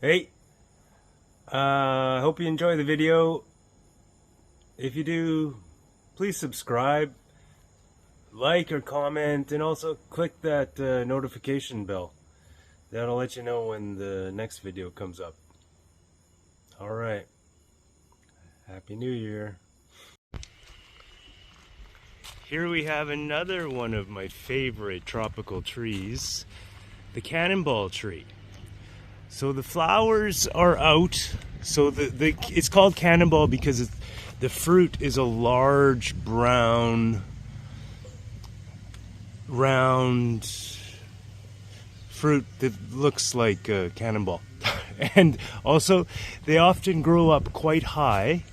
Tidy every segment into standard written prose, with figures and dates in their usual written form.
Hey, hope you enjoy the video. If you do, please subscribe, like or comment, and also click that notification bell. That'll let you know when the next video comes up. Alright, Happy New Year. Here we have another one of my favorite tropical trees, the Cannonball Tree. So the flowers are out. So it's called Cannonball because the fruit is a large brown round fruit that looks like a cannonball. And also they often grow up quite high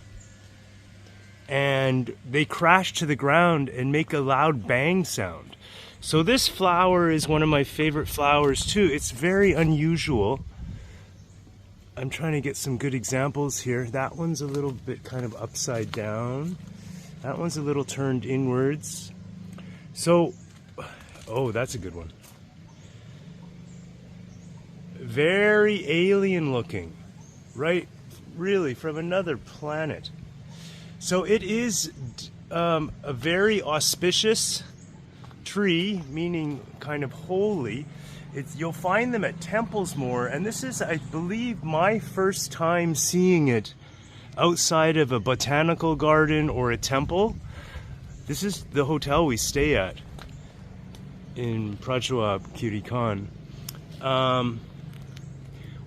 and they crash to the ground and make a loud bang sound. So this flower is one of my favorite flowers too. It's very unusual. I'm trying to get some good examples here. That one's a little bit kind of upside down. That one's a little turned inwards. So, oh, that's a good one. Very alien looking, right? Really, from another planet. So it is a very auspicious tree, meaning kind of holy. You'll find them at temples more, and this is, I believe, my first time seeing it outside of a botanical garden or a temple. This is the hotel we stay at in Prachuap, Kirikan.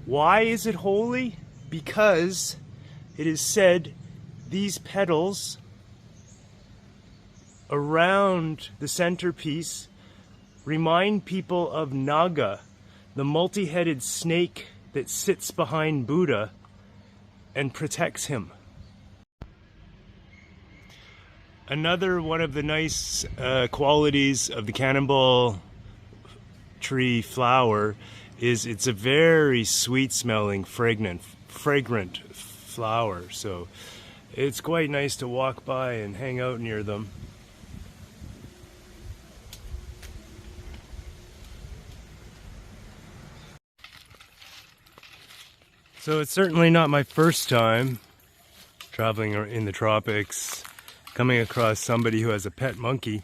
Why is it holy? Because it is said these petals around the centerpiece remind people of Naga, the multi-headed snake that sits behind Buddha and protects him. Another one of the nice qualities of the Cannonball Tree flower is it's a very sweet smelling, fragrant flower. So it's quite nice to walk by and hang out near them. So it's certainly not my first time traveling in the tropics, coming across somebody who has a pet monkey.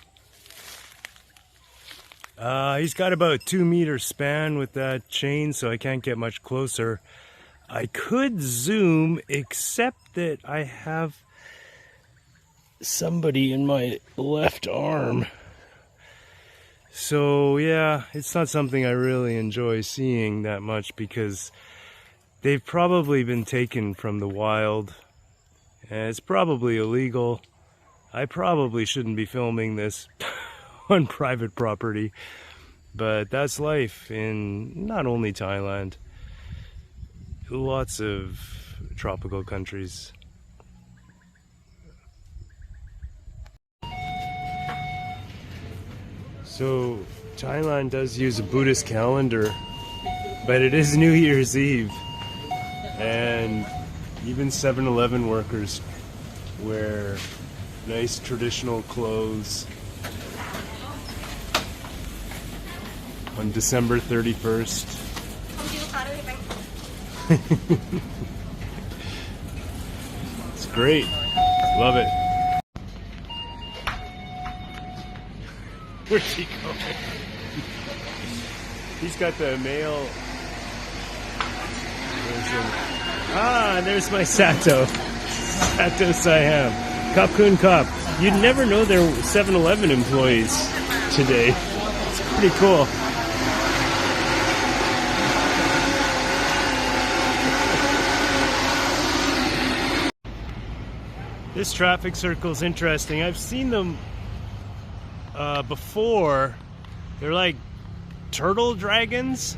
He's got about a 2-meter span with that chain, so I can't get much closer. I could zoom, except that I have somebody in my left arm. So yeah, it's not something I really enjoy seeing that much because they've probably been taken from the wild, and it's probably illegal. I probably shouldn't be filming this on private property, but that's life in not only Thailand, lots of tropical countries. So Thailand does use a Buddhist calendar, but it is New Year's Eve. And even 7-Eleven workers wear nice traditional clothes on December 31st. It's great. Love it. Where's he going? He's got the male. There's my Sato. Sato Siam. Kapkun Kap. You'd never know there were 7-Eleven employees today. It's pretty cool. This traffic circle is interesting. I've seen them before. They're like turtle dragons.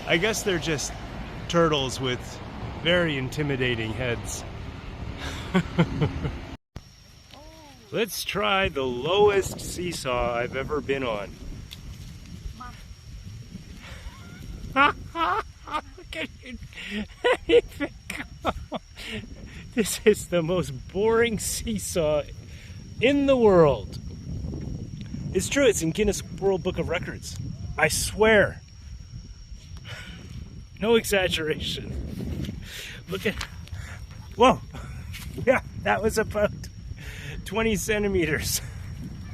I guess they're just turtles with very intimidating heads. Let's try the lowest seesaw I've ever been on. Look at it. This is the most boring seesaw in the world. It's true, it's in Guinness World Book of Records. I swear. No exaggeration. Look at, whoa. Yeah, that was about 20 centimeters.